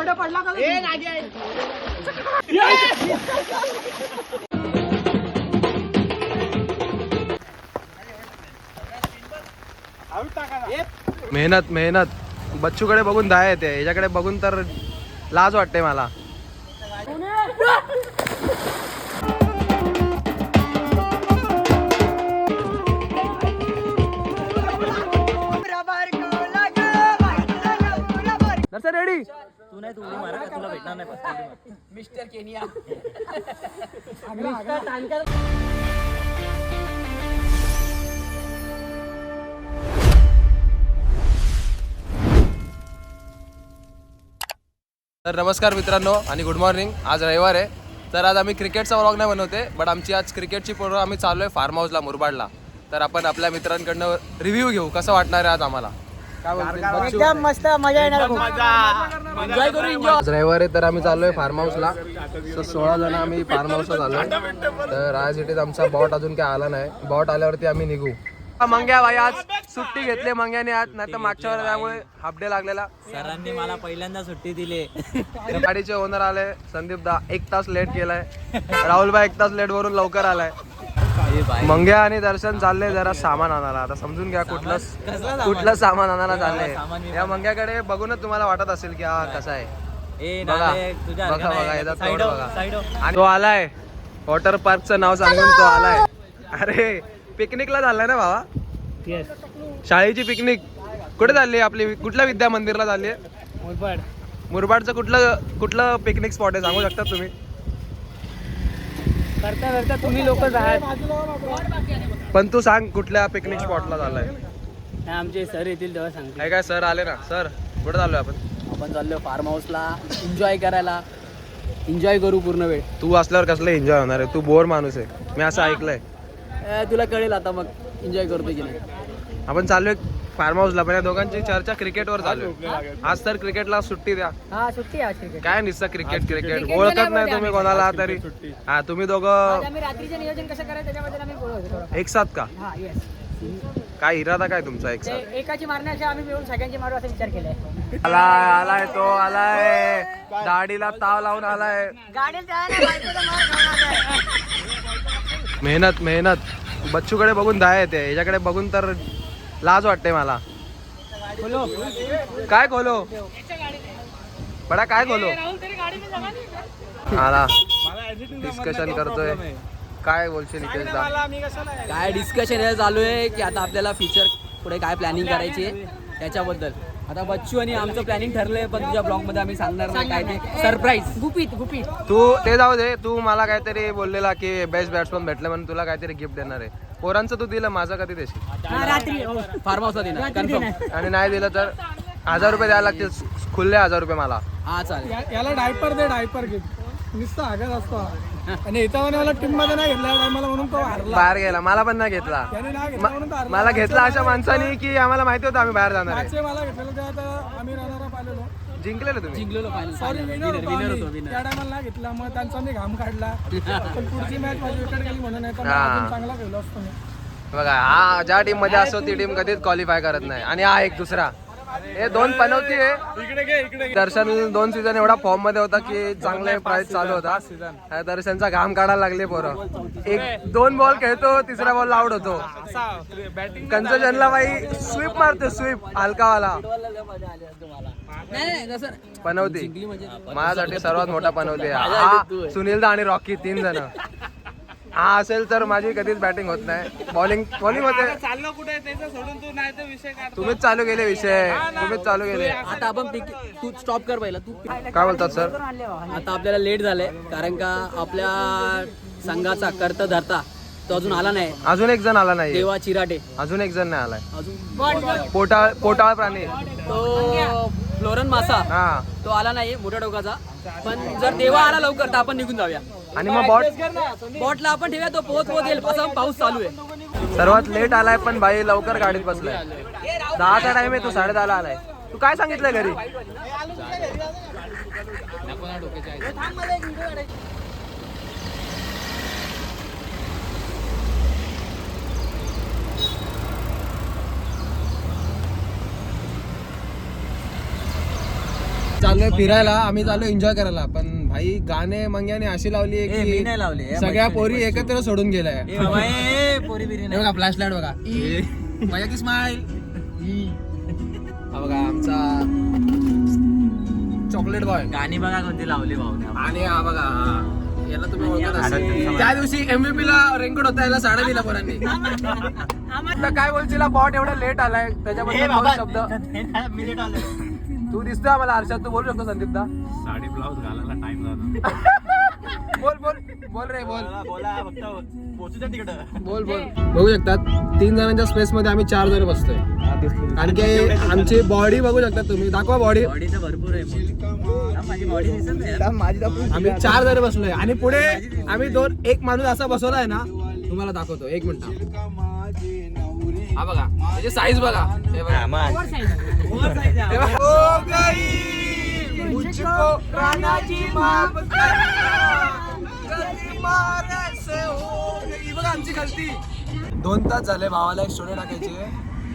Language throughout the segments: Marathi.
पडला का मेहनत मेहनत बच्चूकडे बघून दया येते, याच्याकडे बघून तर लाज वाटते मला. रेडी तू नाही, तू उडी मारा का तुला भेटणार नाही मिस्टर केनिया. तर नमस्कार मित्रांनो आणि गुड मॉर्निंग. आज रविवार आहे, तर आज आम्ही क्रिकेटचा व्लॉग नाही बनवते, बट आमची आज क्रिकेटची पोरं आम्ही चाललो आहे फार्म हाऊसला मुरबाडला. तर आपण आपल्या मित्रांकडनं रिव्ह्यू घेऊ कसं वाटणार आहे आज आम्हाला. काय बोलते? एकदम मस्त मजा येणार. एन्जॉय करू एन्जॉय. आज रविवार आहे तर आम्ही चाललोय फार्म हाऊसला. 16 जण आम्ही फार्म हाऊसला चाललोय. तर आज इथे आमचा बॉट अजून काय आला नाही, बॉट आल्यावरती आम्ही निघू. मंग्या भाई आज सुट्टी घेतली मंग्याने आज, नाही तर मागच्या वेळेला त्यामुळे हाफ डे लागलेला. सरांनी मला पहिल्यांदा सुट्टी दिली. गाडीचे ओनर आले संदीप दा, 1 तास लेट केलाय. राहुल भाई 1 तास लेट वरून लवकर आलाय. मंग्या आणि दर्शन चालले जरा सामान आणायला. आता समजून घ्या कुठलं सामान आणायला चाललंय. या मंग्याकडे बघूनच तुम्हाला वाटत असेल की हा कसा आहे. बघा बघा याचा तोंड बघा. आणि तो आलाय वॉटर पार्कचं नाव सांगून तो आलाय. अरे पिकनिकला चाललाय ना भावा, शाळेची पिकनिक कुठे चालली आपली, कुठल्या विद्या मंदिरला चालली आहे? मुरबाडचं कुठलं पिकनिक स्पॉट आहे सांगू शकता तुम्ही? करता तुम्ही लोक पण तू सांग कुठल्या पिकनिक स्पॉटला चाललाय? आमचे सर येतील तेव्हा सांगते. काय सर आले ना. सर कुठे चाललोय आपण चाललो फार्म हाऊसला एन्जॉय करायला. एन्जॉय करू पूर्ण वेळ. तू असल्यावर कसलं एन्जॉय होणार आहे, तू बोर माणूस आहे मी असं ऐकलंय. तुला कळेल आता मग एन्जॉय करतोय की नाही. आपण चाललोय फार्म हाऊसला, पण या दोघांची चर्चा क्रिकेटवर चालू आहे. आज तर क्रिकेटला सुट्टी द्या. हा सुट्टी आज क्रिकेट. काय नुसतं क्रिकेट ओळखत नाही तुम्ही कोणाला तरी. हा तुम्ही दोघं आम्ही रात्रीचे नियोजन कसं करायचं त्याच्याबद्दल आम्ही बोलतो. एक साथ का? हा येस. काय इरादा काय तुमचा एक साथ? एकाची मारण्यापेक्षा आम्ही मिळून सगळ्यांची मारू असा विचार केलाय. आलाय तो आलाय, दाढीला ताव लावून आलाय. मेहनत मेहनत बच्चूकडे बघून दया येते, याच्याकडे बघून तर लाज वाटते मला. काय खोलो बडा, काय खोलो आला डिस्कशन करतोय. काय बोलशील निकेश दा? काय डिस्कशन हे चालू आहे की आता आपल्याला फ्युचर पुढे काय प्लॅनिंग करायची आहे त्याच्याबद्दल. आता बच्चू आणि आमचं प्लॅनिंग ठरलंय, पण तुझ्या ब्लॉग मध्ये आम्ही सांगणार नाही काय ते सरप्राईज. गुपित तू ते जाऊ दे. तू मला काहीतरी बोललेला की बेस्ट बॅट्समन भेटले म्हणून तुला काहीतरी गिफ्ट देणार आहे. पोरांचं तू दिलं, माझं कधी देशील? रात्री फार्म हाऊसला देणार कन्फर्म. आणि नाही दिलं तर 1000 रुपये द्यायला लागतील, खुल्ले 1000 रुपये मला. हा चालेल. याला डायपर दे, डायपर गिफ्ट. नुसतं आगत असतो आणि येताना मला टीम मध्ये नाही घेतला टायमाला म्हणून तो हारला. बाहेर गेला, मला पण नाही घेतला. त्याने नाही घेतला म्हणून तो हारला. मला घेतला अशा माणसाने की आम्हाला माहिती होतं आम्ही बाहेर जाणार आहे. मागचे मला घेतलेलं तेव्हा तर आम्ही रनर आलेलो. जिंकलेलं तुम्ही? जिंकलेलो फायनल. सॉरी विनर होतो आम्ही. त्या टायमाला नाही घेतला, मग त्यांचा मी घाम काढला. पण पुढची मॅच माझी विकेट गेली म्हणून नाही तर मग अजून चांगला खेळलो असतो मी. बघा हा ज्या टीम मध्ये असतो ती टीम कधीच क्वालिफाय करत नाही. आणि हा एक दुसरा हे 2 पनवती आहे. दर्शन 2 सीझन एवढा फॉर्म मध्ये होता की चांगले प्राइस चालू होता. दर्शनचा घाम काढायला लागले पोरं. 1-2 बॉल खेळतो, तिसरा बॉल आउट होतो. कंचजनला बाई स्वीप मारतो, स्वीप हलकावाला. पनवती माझ्यासाठी सर्वात मोठा पनवती आहे हा. सुनील दा आणि रॉकी 3 जण. हा असेल तर माझी कधीच बॅटिंग होत नाही. बॉलिंग मध्ये चाललो कुठे त्याचं सोडून तू नाही तर विषय काढ. तुम्हीच चालू केले विषय, तुम्हीच चालू केले. आता आपण तू स्टॉप कर पहिला. तू काय बोलतात सर? आता आपल्याला लेट झालंय कारण का आपल्या संघाचा कर्ता धरता तो अजून आला नाही. अजून एक जण आला नाही. देवा चिराटे अजून एक जण नाही आलाय. अजून पोटाळ प्राणी तो फ्लोरन मासा हा. तो आला नाही मोठ्या डोकाचा. पण जर देवा आला लवकर तर आपण निघून जाऊया. आणि मग बॉटला आपण ठेवूया, तो पोहोच येईल. असं पाऊस चालू आहे. सर्वात लेट आलाय पण बाई लवकर गाडीत बसलाय. 10चा टाइम आहे, तू 10:30 आलाय. तू काय सांगितलंय घरी? चाललोय फिरायला, आम्ही चाललोय एन्जॉय करायला, पण भाई गाणे मंग्याने अशी लावली ए, मी की नाही लावली सगळ्या पोरी एकत्र सोडून गेल्या. पोरी बिरी हे बघा फ्लॅश लाईट बघा, माझ्या की स्माइल. हा बघा आमचा चॉकलेट बॉय. गाणी बघा कोणती लावली भाऊ. आणि हा बघा याला तुम्ही ओळखत असाल. त्या दिवशी MVP ला रेनकोट होता, याला साड्या दिला पोरांनी. काय बोलशील, बॉट एवढा लेट आलाय त्याच्याबद्दल दोन शब्द. तू दिसतोय आम्हाला आरशात, तू बोलू शकतो संदीपदा. साडी ब्लाऊज घालायला टाइम झाला. बोल बोल बोल रे बोल बोला फक्त पोचू द्या तिकडं. बोल बोल. बघू शकतात 3 जणांच्या स्पेस मध्ये आम्ही 4 जण बसतोय. कारण की आमची बॉडी बघू शकता तुम्ही, दाखवा बॉडी. बॉडी तर भरपूर आहे मग. माझी बॉडी दिसत नाही माझी. आम्ही 4 जण बसलोय आणि पुढे आम्ही एक माणूस असा बसवलाय ना, तुम्हाला दाखवतो 1 मिनिट. हा बघा त्याची साईज बघा, हे बघा. हे बघा. ओ गई मुझको रानाची माफ करना, गलती मारे से हो गई. बघा आमची गलती. 2 तास झाले भावाला एक स्टोरी टाकायची,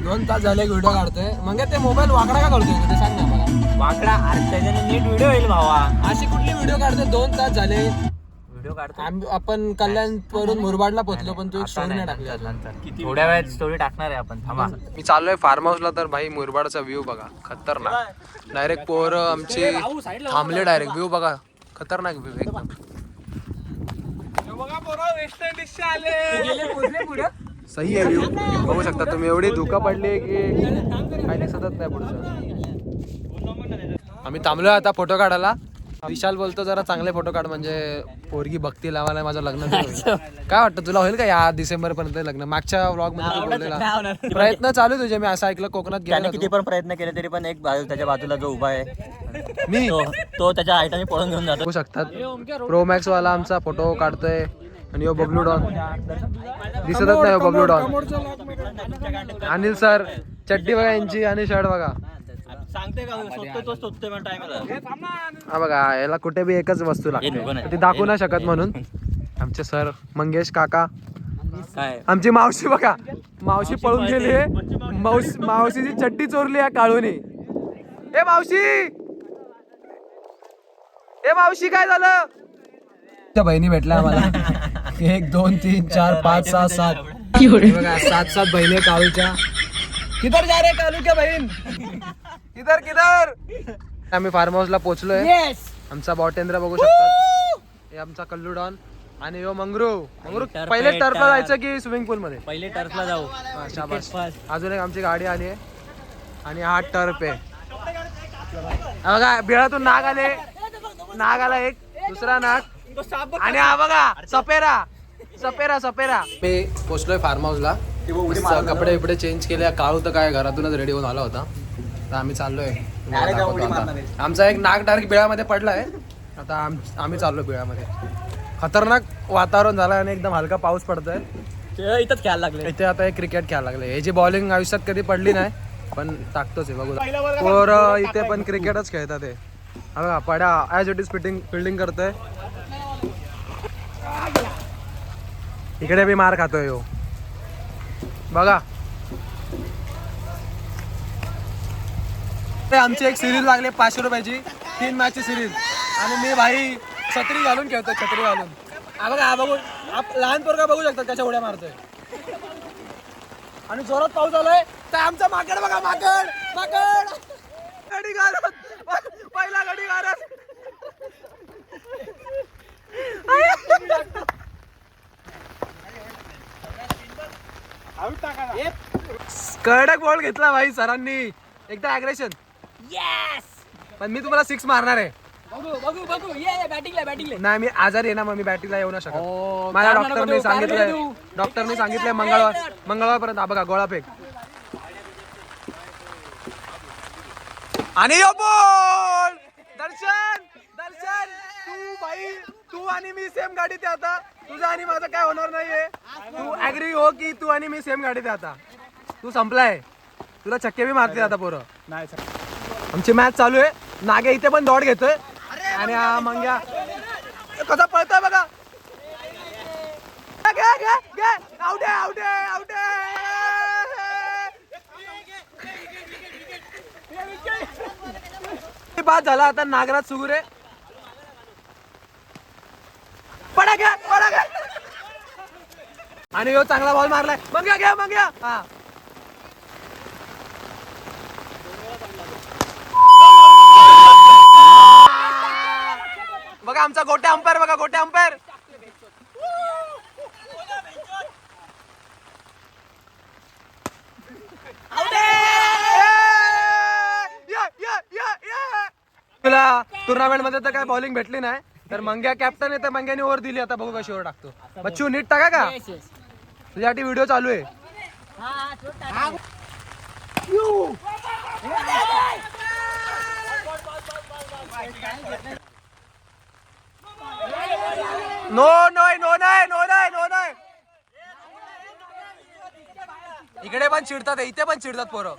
2 तास झाले व्हिडिओ काढतोय. मग ते मोबाईल वाकडा का करतोय ते सांग ना मला. वाकडा त्याच्याने नीट व्हिडिओ येईल भावा. अशी कुठली व्हिडिओ काढतोय? 2 तास झाले व्हिडिओ काढतो. आपण कल्याण वरून मुरबाडला पोहोचलो, पण तू एक स्टोरी नाही टाकली. थोड्या वेळात स्टोरी टाकणार आहे आपण. थांबा. मी चाललोय फार्म हाऊसला, तर भाई मुरबाडचा व्ह्यू बघा खतरनाक. डायरेक्ट पोरं आमचे थांबले, डायरेक्ट व्ह्यू बघा खतरनाक व्ह्यू एकदम. सही आहे व्ह्यू, बघू शकता तुम्ही. एवढी धुका पडली की काही दिसतच नाही पुढचं. आम्ही थांबलोय आता फोटो काढायला. विशाल बोलतो जरा चांगले फोटो काढ, म्हणजे पोरगी भक्ती लावायला माझं लग्न काय वाटतं तुला, होईल का या डिसेंबर पर्यंत लग्न? मागच्या व्लॉग मध्ये तू बोललेला प्रयत्न चालू तुझे, मी असं ऐकलं कोकणात त्याने गेला किती पण प्रयत्न केले तरी पण एक त्याच्या बाजूला जो उभा आहे मी तो त्याच्या आयटाने पळून घेऊन जातो. बघू शकतात प्रो मॅक्स वाला आमचा फोटो काढतोय. आणि यो बबलू डॉन दिसतच नाही, यो बबलू डॉन. अनिल सर चड्डी बघा यांची आणि शर्ट बघा. सांगते का शोधतोय मला टाइम. हा बघा याला कुठे बी एकच वस्तू लागते, ती दाखवू नाही शकत म्हणून. आमचे सर मंगेश काका. काय आमची मावशी बघा, मावशी पळून गेली. मावशीची चड्डी चोरली आहे काळूनी. ए मावशी काय झालं? त्या बहिणी भेटल्या आम्हाला 1 2 3 4 5 6 7 बघा 7 बहिणी काळूच्या. किधर जा रे कालू क्या बहीण, किधर. आम्ही फार्म हाऊसला पोहोचलोय. आमचा बॉटेंद्र बघू शकतात, हे आमचा कल्लू डॉन. आणि यो मंगरू पहिले टर्फला जायचं की स्विमिंग पूल मध्ये? पहिले टर्फला जाऊ. शाबास. अजून एक आमची गाडी आली आहे आणि हा टर्फ आहे. बघा बिळातून नाग आला एक, दुसरा नाग. आणि हा बघा सपेरा. मी पोचलोय फार्म हाऊसला. कपडे बिपडे चेंज केले. काळू तर काय घरातूनच रेडी होऊन आला होता, तर आम्ही चाललोय. आमचा एक नाग डायरेक्ट बिळामध्ये पडलाय. आता आम्ही चाललोय बिळामध्ये. खतरनाक वातावरण झालंय आणि एकदम हलका पाऊस पडतोय. इथंच खेळायला लागले. इथे आता एक क्रिकेट खेळायला लागले. हे जी बॉलिंग आयुष्यात कधी पडली नाही, पण टाकतोच आहे बघू. पोरं इथे पण क्रिकेटच खेळतात. हे बघा पड्या ॲज इट इज फिल्डिंग करतोय. इकडे बी मार खातोय हो बघा. ते आमची एक सिरीज लागली 500 रुपयाची, 3 मॅचची सिरीज. आणि मी भाई छत्री घालून खेळतोय, छत्री घालून. बघा बघू, लहान पोरगा बघू शकतात कशा उड्या मारतोय. आणि जोरात पाऊस आलाय, तर आमचा माकड बघा, माकड गडी घालत, पहिला गडी घालत. कडक बॉल घेतला भाई सरांनी, एकदा अग्रेशन. पण मी तुम्हाला 6 मारणार आहे. बघू ये बॅटिंगला. नाही मी आजारी आहे ना, मग मी बॅटिंगला येऊ नाही शकत. माझ्या डॉक्टरने सांगितलंय मंगळवार पर्यंत. बघा गोळा फेक. आणि बॉल दर्शन तू आणि मी सेम गाडीत आहे आता. तुझं आणि माझं काय होणार नाहीये. तू ऍग्री हो की तू आणि मी सेम गाडीत आहे आता. तू संपलाय, तुला छक्के बी मारते आता पोरं. आमची मॅच चालू आहे. नागे इथे पण दौड घेतोय आणि हा मंग्या कसा पळतोय बघा. आउट बाद झाला. आता नागराज सुगुरे पडा घ्या. आणि यो चांगला बॉल मारलाय. मग घ्या. हा बघा आमचा गोट्या अंपायर. तुला टुर्नामेंट मध्ये तर काय बॉलिंग भेटली नाही तर मंग्या कॅप्टन आहे तर मंग्याने ओव्हर दिली. आता बघू कशी ओव्हर टाकतो. बच्चू नीट टाका का तुझ्यासाठी व्हिडिओ चालू आहे. नो नाही. इकडे पण चिडतात इथे पण चिडतात पोरं.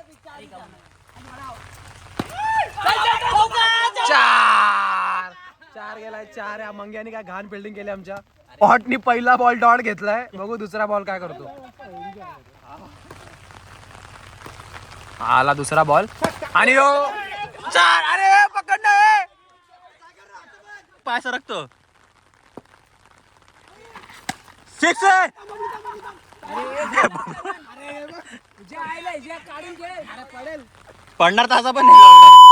4 गेलाय 4. या मंग्याने काय घाण फिल्डिंग केली आमच्या. पॉटनी पहिला बॉल डॉट घेतलाय. बघू दुसरा बॉल काय करतो. आला दुसरा बॉल आणि 4. अरे पकड नाही. पाय सरकतो. 6 पडणार तासा पण नाही.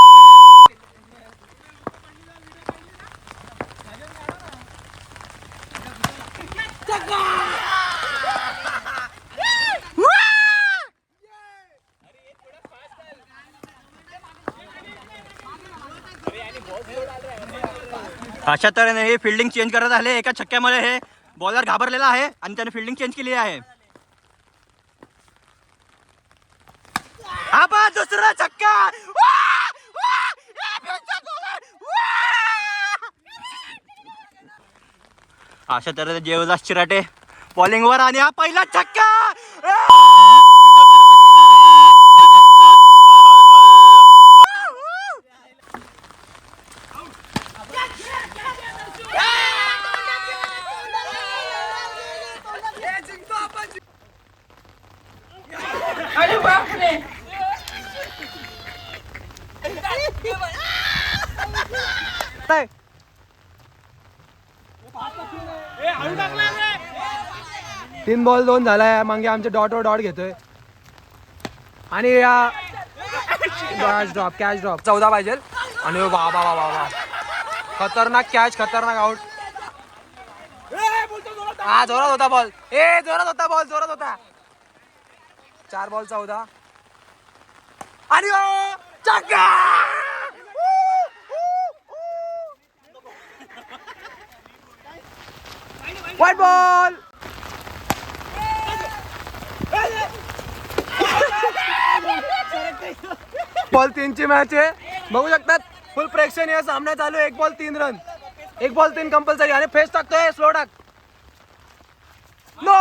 अशा तऱ्हेने हे फिल्डिंग चेंज करत आले. एका छक्क्यामुळे हे बॉलर घाबरलेला आहे आणि त्याने फिल्डिंग चेंज केली आहे. हा पहा दुसरा छक्का. अशा तऱ्हेने देवदास चिराटे बॉलिंग वर आणि हा पहिला छक्का. नाही. 3 बॉल 2 झालाय. मागे आमचे डॉट घेतोय आणि या कॅच ड्रॉप 14 पाहिजे. आणि वा खतरनाक कॅच खतरनाक आउट. हा जोरात होता बॉल. जोरात होता. 4 बॉल 14 आणि छक्का. White ball. बॉल 3ची मॅच आहे. बघू शकतात फुल प्रेक्षणीय सामना चालू आहे. 1 बॉल 3 रन. 1 ball 3 compulsory. आणि फेस टाकतोय. स्लो टाक. नो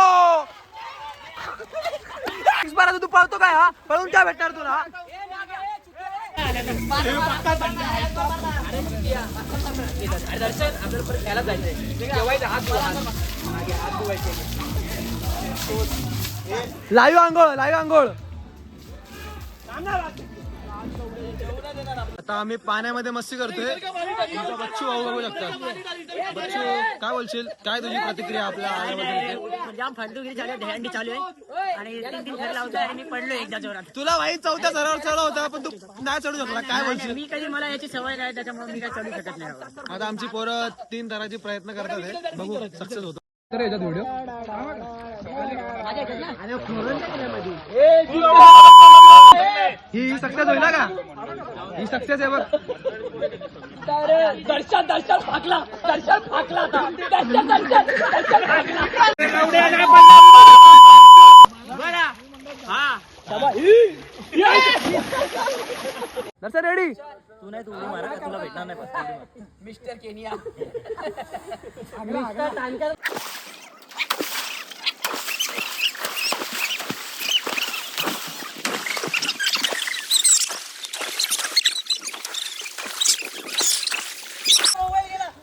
बारा तू पळतो काय. हा पळून काय भेटणार तुला. लाईव्ह आंघोळ. आता आम्ही पाण्यामध्ये मस्ती करतोय. तुमचा बच्चू भाऊ बघू शकता. बच्चू काय बोलशील. काय तुझी प्रतिक्रिया आपल्या आल्याबद्दल. जाम फालतूगिरी चालू आहे. दहीहंडी चालू आहे आणि 3 फेर लावतोय आणि मी पडलो एकदा जोरात. तुला भाई 4थ्या सरावर चढ होता पण तू नाही चढू शकला. काय बोलशील. मी कधी मला याची सवय नाही त्याच्यामुळे मी काय चढू शकत नाही. आता आमची पोरं 3 तराची प्रयत्न करतात. बघू सक्सेस होतो तर याच्यात व्हिडिओ. ही सक्सेस होईल का. ही सक्सेस आहे बघ. दर्शन फाकला. दर्शन रेडी. तू नाही तू उडी मारा का तुला भेटणार नाही. Mister Kenya.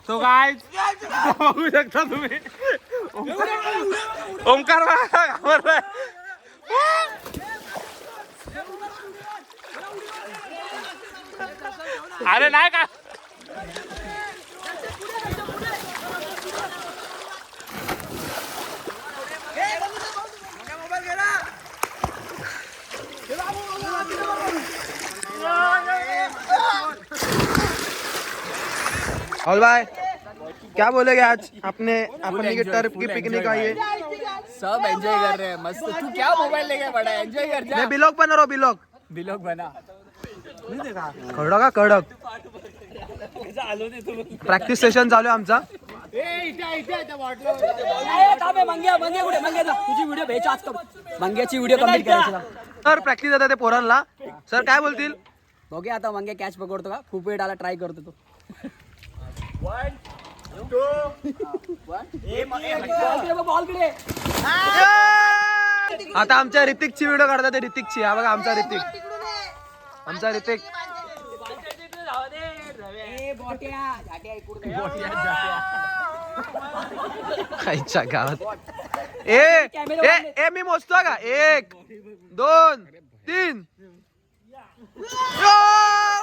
तो काय बघू शकता तुम्ही. ओंकार अरे नाही का राहुल भाई क्या बोलेगे आज अपने अपनी की टर्फ की पिकनिक आई है? सब एंजॉय कर रहे हैं मस्त. तू क्या मोबाईल लेके पड़ा है? एंजॉय कर जा. मैं बिलॉग बना रहा हूँ बिलॉग. बिलॉग बना. कडक कडक प्रॅक्टिस सेशन चालू आहे आमचा. मंग्या कुठे? मंग्या जा. तुझी व्हिडिओ भेट आज कर. मंग्याची व्हिडिओ कम्प्लीट करायची. सर प्रॅक्टिस देतात ते पोरांना. सर काय बोलतील? बघूया आता मंग्या कॅच पकडतो का. खूप वेळ आला ट्राय करतो तो. बॉलकडे. आता आमच्या ऋतिकची व्हिडिओ काढतात. ऋतिकची. हा बघा आमचा ऋतिक. आमचा ऋतिक. खायच्या गावात. ए मी मोजतो का 1 2 3.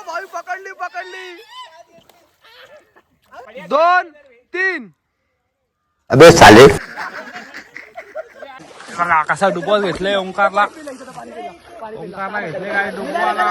भाई पकडली 2 3. अबे साले कसा डुबॉल घेतले ओंकारला घेतले काय डुबॉला.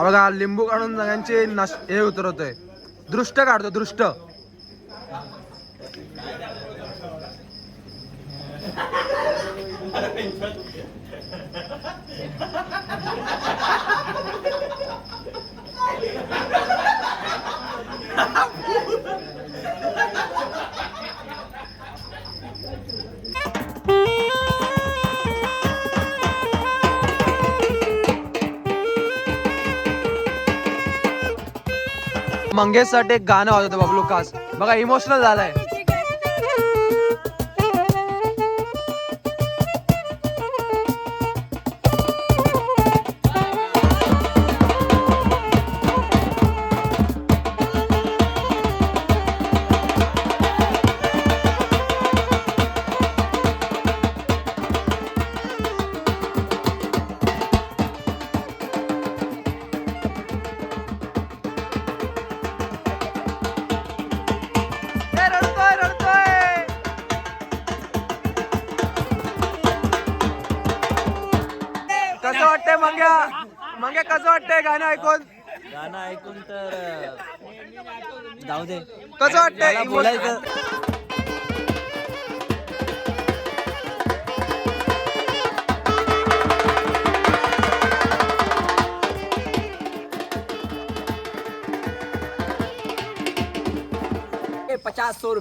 बघा लिंबू काढून सगळ्यांचे हे उतरवतोय. दृष्ट काढतो दृष्ट. मंगेशसाठी एक गाणं वाजवतो बबलू खास. बघा इमोशनल झालाय. रडतोय रडतोय. कसं वाटतंय मंग्या? मंग्या कसं वाटतंय गाणं ऐकून? गाणं ऐकून तर जाऊ दे. कसं वाटतंय बोलायचं ₹50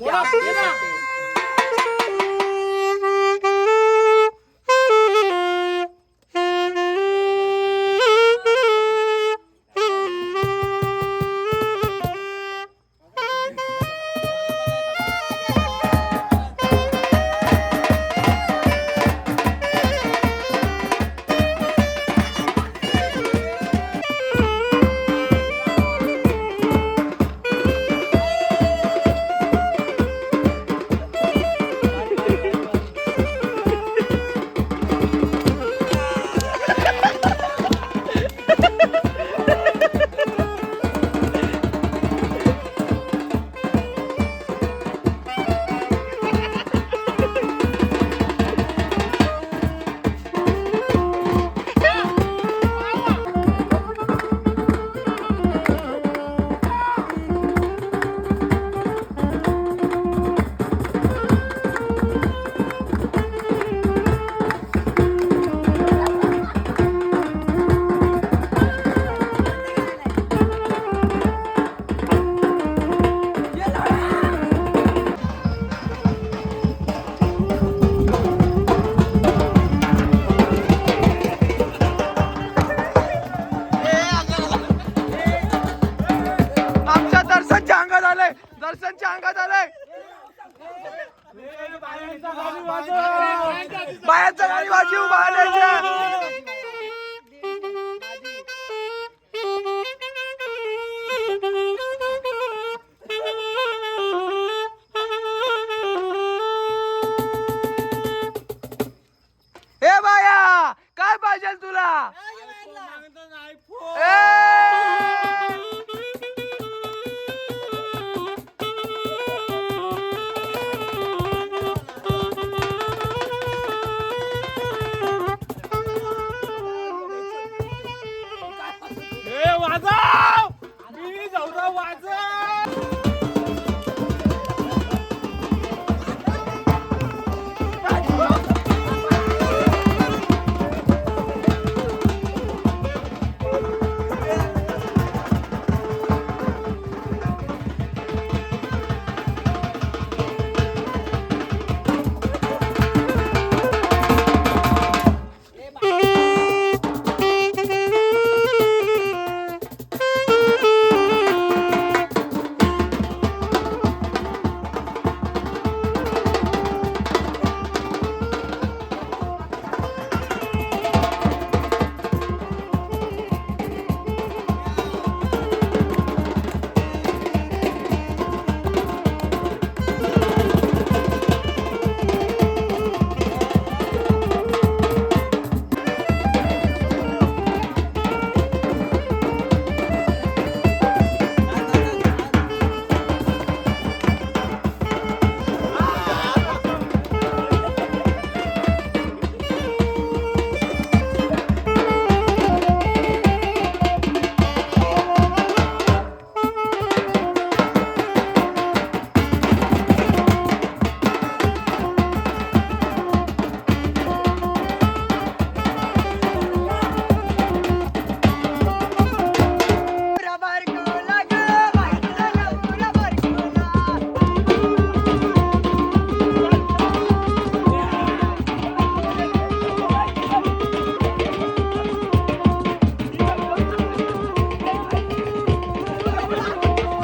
आमच्या दर्शनच्या अंगात आलंय. दर्शनच्या अंगात आलंय. बाहेरचं गाडी वाजवू बाहेर. ए बाया काय पाहिजे तुला?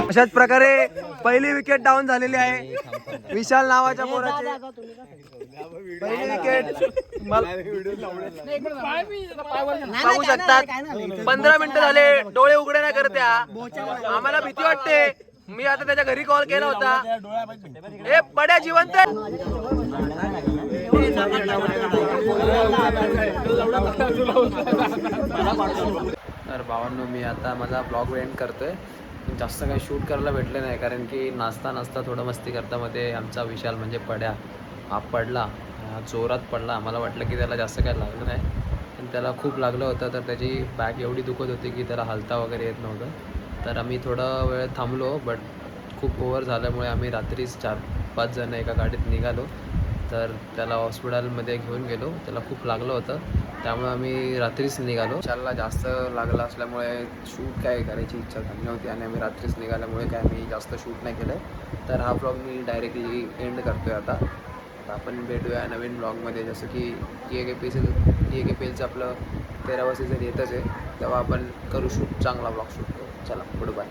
अशाच प्रकारे पहिली विकेट डाऊन झालेली आहे विशाल नावाच्या पोराची. पहिली विकेट सांगू शकतात. 15 मिनिटं झाले डोळे उघडे नाही करत्या. आम्हाला भीती वाटते. मी आता त्याच्या घरी कॉल केला होता. हे पड्या जिवंत आहे. तर भावांनो मी आता माझा ब्लॉग एंड करतोय. जास्त काही शूट करायला भेटले नाही कारण की नाचता नाचता थोडं मस्ती करता मध्ये आमचा विशाल म्हणजे पड्या हा पडला. जोरात पडला. आम्हाला वाटलं की त्याला जास्त काही लागलं नाही पण त्याला खूप लागलं होतं. तर त्याची बॅक एवढी दुखत होती की त्याला हलता वगैरे येत नव्हतं. तर आम्ही थोडा वेळ थांबलो बट खूप ओव्हर झाल्यामुळे आम्ही रात्रीच 4-5 जण एका गाडीत निघालो. तर त्याला हॉस्पिटलमध्ये घेऊन गेलो. त्याला खूप लागलं होतं त्यामुळे आम्ही रात्रीच निघालो. विशालला जास्त लागलं असल्यामुळे शूट काय करायची इच्छा झाली नव्हती आणि आम्ही रात्रीच निघाल्यामुळे काय मी जास्त शूट नाही केलं आहे. तर हा ब्लॉग मी डायरेक्टली एंड करतो आहे आता. आपण भेटूया नवीन ब्लॉगमध्ये. जसं की TAKPLचं आपलं 13वा सीझन येतच आहे तेव्हा आपण करू शूट चांगला ब्लॉग शूट करू. चला गुड बाय.